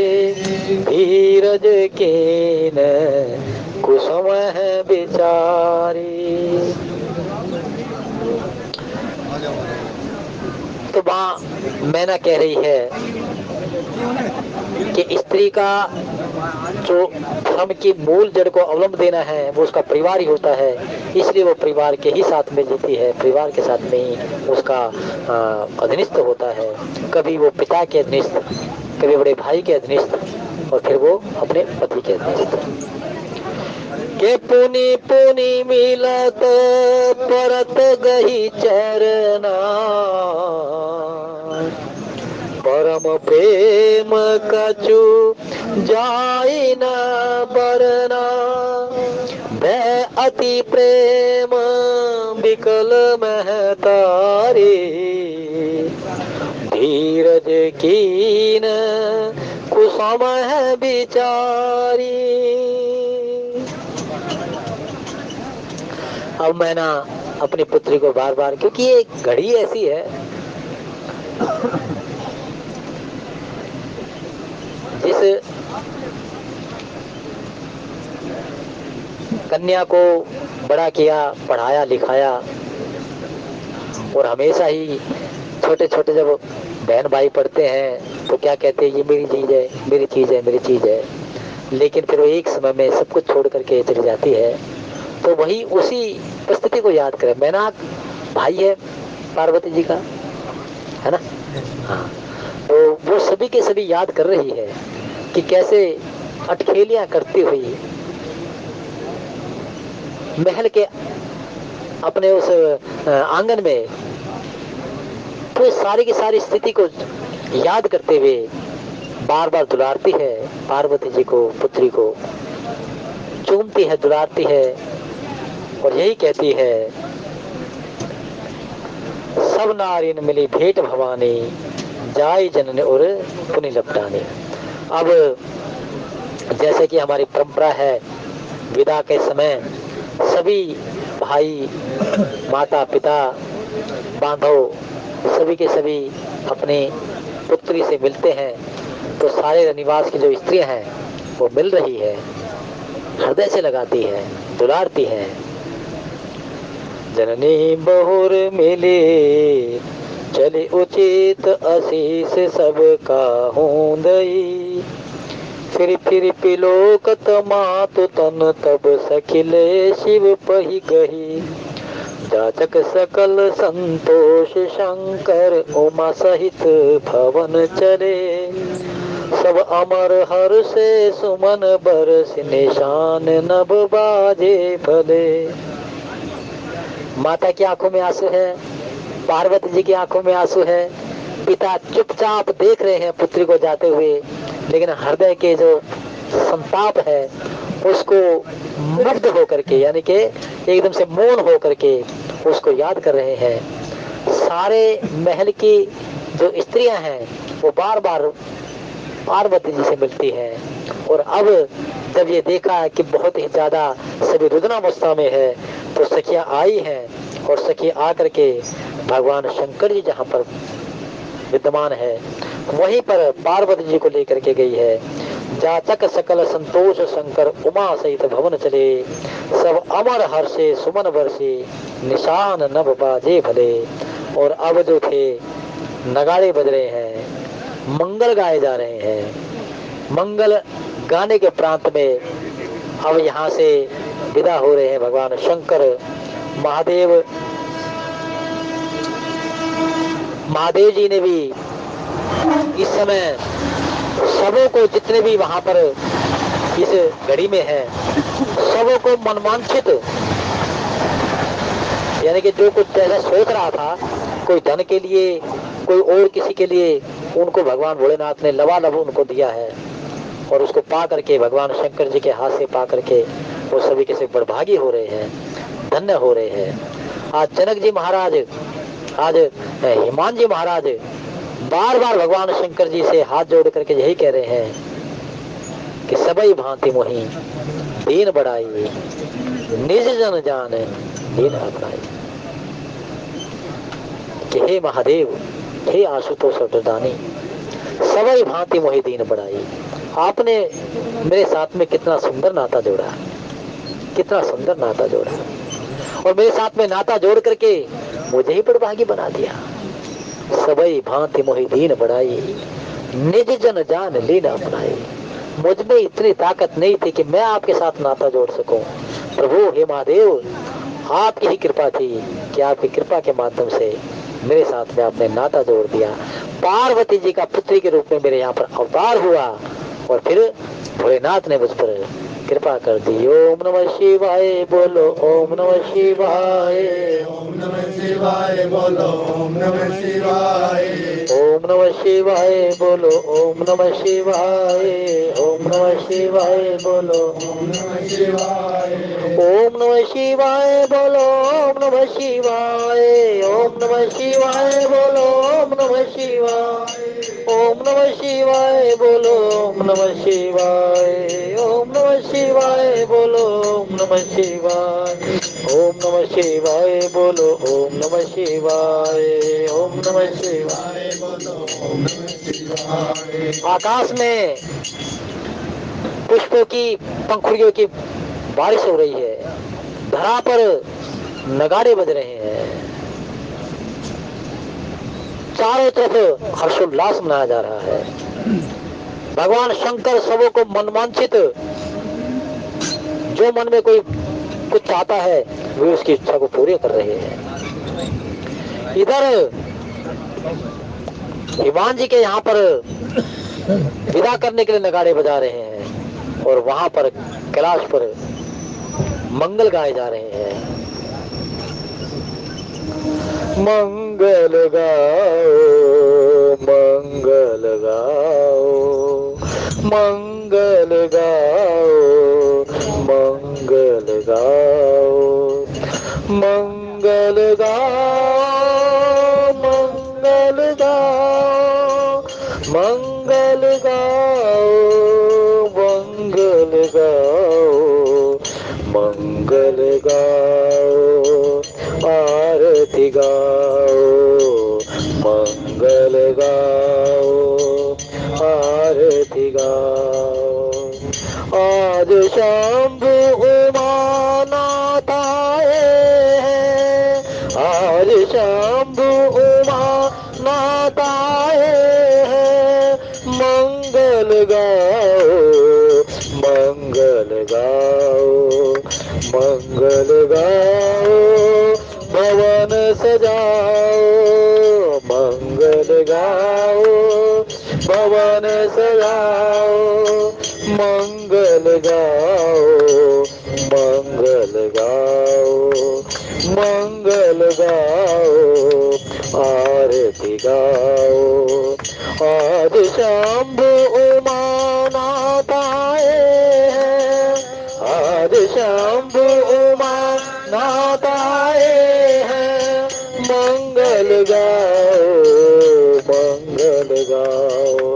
धीरज कीन कुसुम बिचारी। तो वहां मैना कह रही है कि स्त्री का जो धर्म की मूल जड़ को अवलंब देना है वो उसका परिवार ही होता है। इसलिए वो परिवार के ही साथ में जीती है, परिवार के साथ में ही उसका अधीनस्थ होता है। कभी वो पिता के अधीनस्थ, कभी बड़े भाई के अधीनस्थ और फिर वो अपने पति के अधीनस्थ। के पुनि पुनि मिलत परत गही चरना, परम प्रेम कछु जाई न बरना, भय अति प्रेम विकल महतारी, धीरज कीन कुसुम बिचारी। अब मैना अपनी पुत्री को बार बार, क्योंकि ये घड़ी ऐसी है जिस कन्या को बड़ा किया, पढ़ाया लिखाया और हमेशा ही छोटे छोटे जब बहन भाई पढ़ते हैं तो क्या कहते हैं, ये मेरी चीज है, मेरी चीज है, मेरी चीज है। लेकिन फिर वो एक समय में सब कुछ छोड़ करके चली जाती है। तो वही उसी परिस्थिति को याद करें। मैना भाई है पार्वती जी का, है ना? हाँ, तो वो सभी के सभी याद कर रही है कि कैसे अटखेलियां करती हुई महल के अपने उस आंगन में तो सारी की सारी स्थिति को याद करते हुए बार बार दुलारती है पार्वती जी को, पुत्री को चूमती है, दुलारती है और यही कहती है, सब नारीन मिली भेंट भवानी, जाय जनन और पुनि लपटानी। अब जैसे कि हमारी परंपरा है, विदा के समय सभी भाई, माता पिता, बांधव सभी के सभी अपनी पुत्री से मिलते हैं। तो सारे निवास की जो स्त्रियां हैं वो मिल रही है, हृदय से लगाती है, दुलारती है। जननी बहुर मिले चले उचित आशीष सबका होंदई, फिर पिलोकत मातु तन तब सखिले शिव पही गही, जाचक सकल संतोष शंकर उमा सहित भवन चले, सब अमर हर से सुमन बरस निशान नभ बाजे भले। माता की आंखों में आंसू है, पार्वती जी की आंखों में आंसू है। पिता चुपचाप देख रहे हैं पुत्री को जाते हुए, लेकिन हृदय के जो संताप है उसको मुग्ध होकर के, यानी कि एकदम से मौन होकर के उसको याद कर रहे हैं। सारे महल की जो स्त्रियां हैं वो बार बार पार्वती जी से मिलती है और अब जब ये देखा कि बहुत ही ज्यादा सभी रुदनावस्था में है, तो सखियां आई हैं और सखी आकर के भगवान शंकर जी जहाँ पर विद्यमान है वहीं पर पार्वती जी को लेकर के गई है। जातक सकल संतोष शंकर उमा सहित भवन चले, सब अमर हर्षे सुमन वर्षे निशान नभ बाजे भले। और अब जो थे नगाड़े बज रहे हैं, मंगल गाए जा रहे हैं। मंगल गाने के प्रांत में अब यहाँ से विदा हो रहे हैं भगवान शंकर। महादेव जी ने भी इस समय सबों को, जितने भी वहां पर इस घड़ी में है, सबों को मनवांछित, यानी कि जो कुछ जैसा सोच रहा था, कोई धन के लिए, कोई और किसी के लिए, उनको भगवान भोलेनाथ ने लबालब उनको दिया है। और उसको पा करके, भगवान शंकर जी के हाथ से पा करके वो सभी के सब बड़भागी हो रहे हैं, धन्य हो रहे हैं। आज जनक जी महाराज, आज हिमान जी महाराज बार बार भगवान शंकर जी से हाथ जोड़ करके यही कह रहे हैं कि सबई भांति मोही दीन बढ़ाई, निज जन जान दीन अपनाई। कि हे महादेव, हे आशुतोष अवतारदानी, सबई भांति मोही दीन बढ़ाई। आपने मेरे साथ में कितना सुंदर नाता जोड़ा, कितना सुंदर नाता जोड़ा, और मेरे साथ में नाता जोड़ करके मुझे ही बड़भागी बना दिया। सबई भांति मोहि दीन बढ़ाई, निज जन जान लीन अपनाई। मुझ में इतनी ताकत नहीं थी कि मैं आपके साथ नाता जोड़ सकूं। प्रभु हे महादेव, आपकी ही कृपा थी कि आपकी कृपा के माध्यम से मेरे साथ में आपने नाता जोड़ दिया। पार्वती जी का पुत्री के रूप में मेरे यहाँ पर अवतार हुआ, और फिर भोलेनाथ ने मुझ पर कृपा कर दी। ओम नमः शिवाय बोलो, ओम नमः शिवाय, ओम नमः शिवाय बोलो, ओम नमः शिवाय, ओम नमः शिवाय बोलो, ओम नमः शिवाय, ओम नमः शिवाय बोलो, ओम नमः शिवाय, ओम नमः शिवाय बोलो, ओम नमः शिवाय, ओम नमः शिवाय बोलो, ओम नमः शिवाय, ओम नमः शिवाय बोलो, ओम नमः शिवाय, ओम नमः शिवाय बोलो, ओम नमः शिवाय, ओम नमः शिवाय बोलो, ओम नमः शिवाय, ओम नमः शिवाय बोलो, ओम नमः शिवाय। आकाश में पुष्पों की, पंखुड़ियों की बारिश हो रही है, धरा पर नगाड़े बज रहे हैं, चारों तरफ हर्षोल्लास मनाया जा रहा है। भगवान शंकर सबों को मनवांछित, जो मन में कोई कुछ चाहता है वे उसकी इच्छा को पूरे कर रहे हैं। इधर हिमान जी के यहाँ पर विदा करने के लिए नगाड़े बजा रहे हैं, और वहां पर कैलाश पर मंगल गाए जा रहे हैं। मंगल गाओ, मंगल गाओ, मंगल गाओ, मंगल गाओ, मंगल गाओ, मंगल गाओ, मंगल गाओ, मंगल गाओ, मंगल गाओ, आरती गाओ, मंगल गाओ, आरती गाओ। आज शंभु उमानाथ आए हैं, आज शंभु उमानाथ आए हैं। मंगल गाओ, मंगल गाओ, मंगल गाओ, भवन सजाओ, मंगल गाओ, भवन सजाओ, मंगल गाओ, मंगल गाओ, मंगल गाओ, आरती गाओ। आज शंभु उमानाथ आए हैं, आज शंभु उमानाथ आए हैं। मंगल गाओ, मंगल गाओ,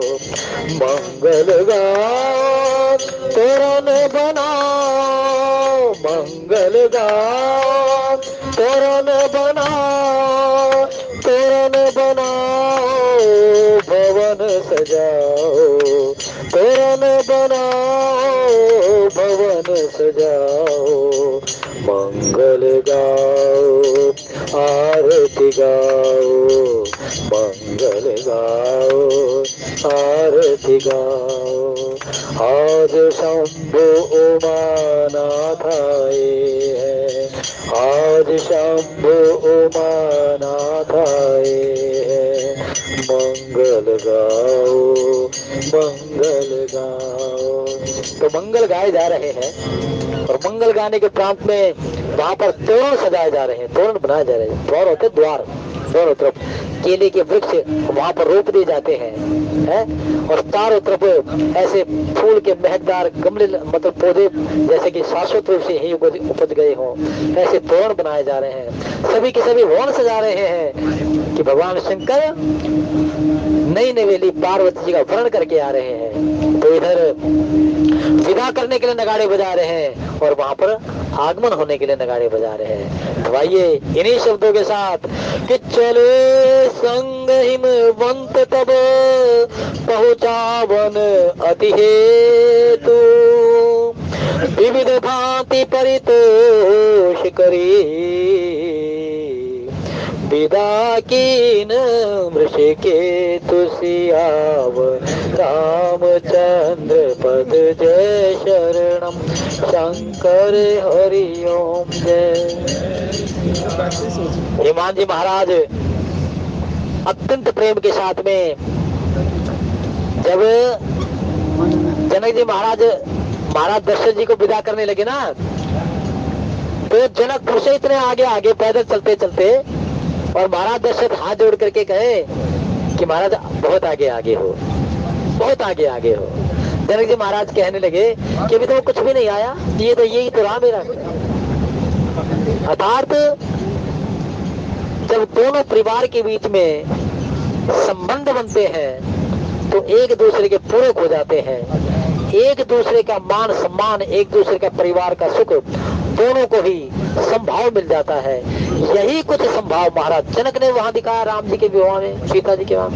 मंगल गाओ, तोरण बनाओ मंगल गाओ, तोरण बनाओ, तोरण बनाओ भवन सजाओ, तोरण बनाओ भवन सजाओ, मंगल गाओ आरती गाओ, मंगल गाओ आरती गाओ। आज शंभु उमानाथ आए हैं, आज शंभु उमानाथ आए हैं, मंगल गाओ मंगल गाओ। तो मंगल गाए जा रहे हैं और मंगल गाने के प्रांत में वहां पर तोरण सजाए जा रहे हैं, तोरण बनाए जा रहे हैं। द्वार होते द्वार, दोनों तरफ केले के वृक्ष वहां पर रोप दिए जाते हैं, और चारों तरफ ऐसे फूल के महकदार गमले, मतलब पौधे जैसे कि शाश्वत रूप से ही उपज गए हों, ऐसे तोरण बनाए जा रहे हैं। सभी के सभी भवन सजा रहे हैं कि भगवान शंकर नई नवेली पार्वती जी का वर्ण करके आ रहे हैं। तो इधर विदा करने के लिए नगाड़े बजा रहे हैं और वहां पर आगमन होने के लिए नगाड़े बजा रहे हैं। तो आइए इन्हीं शब्दों के साथ कि चले संग हिमवंत तब पहुंचावन अति हेतु, विविध भांति परितोष करी, विदा कीन वृषिकेतु सियावर रामचंद्र पद जय शरणम शंकर हरि ओम जय। हनुमान जी महाराज अत्यंत प्रेम के साथ में जब जनक जी महाराज दशरथ जी को विदा करने लगे ना, तो जनकपुर से इतने आगे आगे पैदल चलते चलते, और महाराज दशरथ हाथ जोड़ करके कहे कि महाराज बहुत आगे आगे हो, बहुत आगे आगे हो। जनक जी महाराज कहने लगे कि अभी तो कुछ भी नहीं आया, ये तो यही तो रहा मेरा। अर्थात जब दोनों परिवार के बीच में संबंध बनते हैं तो एक दूसरे के पूरक हो जाते हैं, एक दूसरे का मान सम्मान, एक दूसरे का परिवार का सुख, दोनों को ही संभाव मिल जाता है। यही कुछ संभाव महाराज जनक ने वहां दिखाया राम जी के विवाह में, सीता जी के विवाह,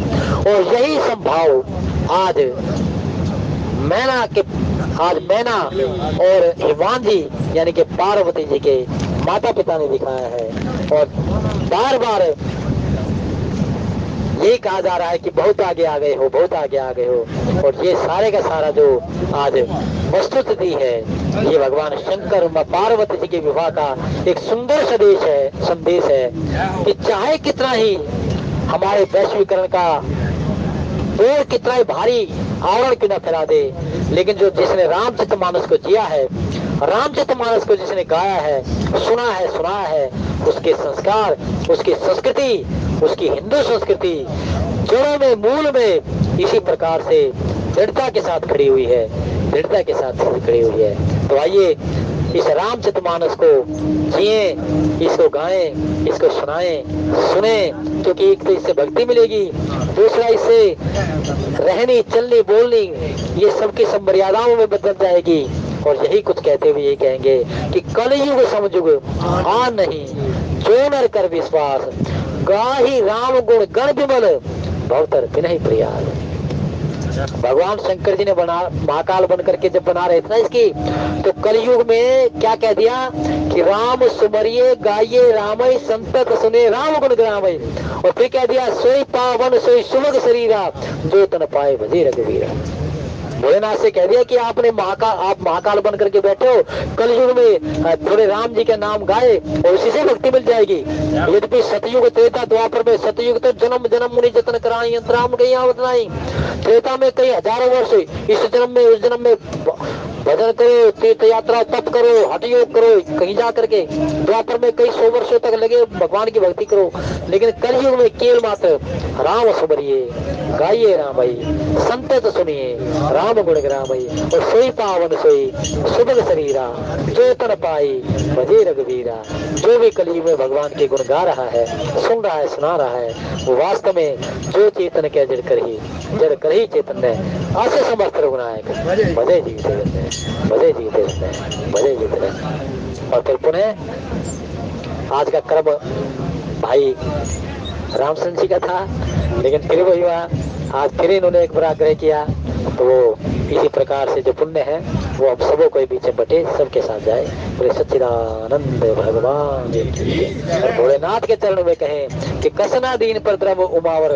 और यही संभाव आज मैना और हनुमान जी यानी कि पार्वती जी के माता पिता ने दिखाया है। और बार बार यही कहा जा रहा है कि बहुत आगे आ गए हो, बहुत आगे आ गए हो। और ये सारे का सारा जो आज वस्तुस्थिति है, ये भगवान शंकर और पार्वती जी के विवाह का एक सुंदर संदेश है कि चाहे कितना ही हमारे वैश्वीकरण का पेड़ कितना ही भारी आवरण क्यों न फैला दे, लेकिन जो जिसने रामचरितमानस को जिया है, रामचरितमानस को जिसने गाया है, सुना है, उसके संस्कार, उसकी संस्कृति, उसकी हिंदू संस्कृति जड़ों में, मूल में इसी प्रकार से दृढ़ता के साथ खड़ी हुई है, दृढ़ता के साथ खड़ी हुई है। तो आइए इस रामचरितमानस को जिए, इसको गाएं, इसको सुने, क्योंकि एक तो इससे भक्ति मिलेगी, दूसरा इससे रहनी, चलनी, बोलनी, ये सबकी सब मर्यादाओं में बदल जाएगी। और यही कुछ कहते हुए ये कहेंगे कि कलयुग समयुग आ नहीं, जो नर कर विश्वास, गाही राम गुण गण विमल, भवतर बिनहि प्रयास। भगवान शंकर जी ने महाकाल बन करके जब बना रहे थे ना इसकी, तो कलयुग में क्या कह दिया कि राम सुमरिये गाइये रामय संतत सुने राम गुण ग्रामय, और फिर कह दिया सोई पावन सोई सुमग शरीरा, जो तन पाए भजे रघुवीरा। भोलेनाथ से कह दिया कि आप महाकाल बन करके बैठे हो, कलयुग में थोड़े राम जी का नाम गाए और उसी से भक्ति मिल जाएगी। यद्यपि सतयुग त्रेता द्वापर में, सतयुग तो जन्म जन्म मुनि जतन कराई, अंतराम गई आवतनाई, त्रेता में कई हजारों वर्ष, इस जन्म में उस जन्म में भजन करो, तीर्थ यात्रा तप करो, हठ योग करो, कहीं जा करके द्वापर में कई 100 वर्षों तक लगे भगवान की भक्ति करो, लेकिन कलयुग में केवल मात्र राम सुमरिये गाइये रामई संतत सुनिए राम गुण ग्रामई, और सोई पावन सोई सुबह शरीरा, जो तन पाई भजे रघुवीरा। जो भी कलयुग में भगवान के गुण गा रहा है, सुन रहा है, सुना रहा है, वो वास्तव में जो चेतन के जड़ कर ही चेतन है, आसे समस्त रघुनायक भजे जीते रहते हैं, भजे जीते रहते हैं, भजे जीते रहते हैं। और फिर पुनः आज का क्रम भाई रामचंद्र जी का था, लेकिन फिर वही हुआ, आज फिर इन्होंने एक बार आग्रह किया, तो वो इसी प्रकार से जो पुण्य है वो हम सबों को बीच में बटे सबके साथ जाए। पूरे सच्चिदानंद भगवान की। और भोलेनाथ के चरण में कहें कि कसना दीन पर द्रव उमावर,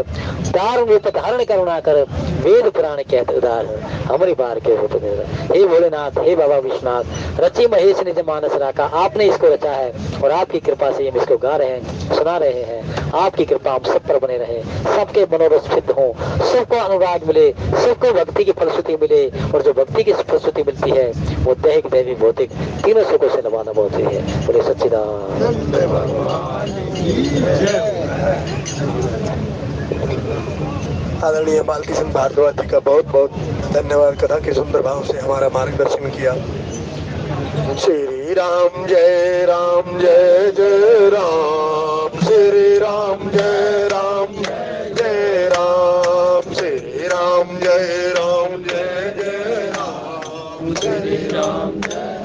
दारुण विपत हरण करुणा कर, वेद पुराण कहत उदार, हमारी बार के होते दे। हे भोलेनाथ, हे बाबा विश्वनाथ, रची महेश निज मानस राका, आपने इसको रचा है और आपकी कृपा से हम इसको गा रहे हैं, सुना रहे हैं। आपकी कृपा हम सब पर बने रहे, सबके मनोरथ सिद्ध हो, सबको अनुराग मिले, सबको भक्ति की फलश्रुति मिले। और जो भक्ति की फलश्रुति मिलती है वो दैहिक दैविक भौतिक तीनों सुखों से नवाना होती है। बोले सच्चिदानंद भगवान। आदरणीय बालकिशन भारद्वाज जी का बहुत बहुत धन्यवाद, कथा के सुंदर भाव से हमारा मार्गदर्शन किया। श्री राम जय राम जय जय राम, श्री राम जय राम जय राम, श्री राम जय राम जय जय राम, श्री राम जय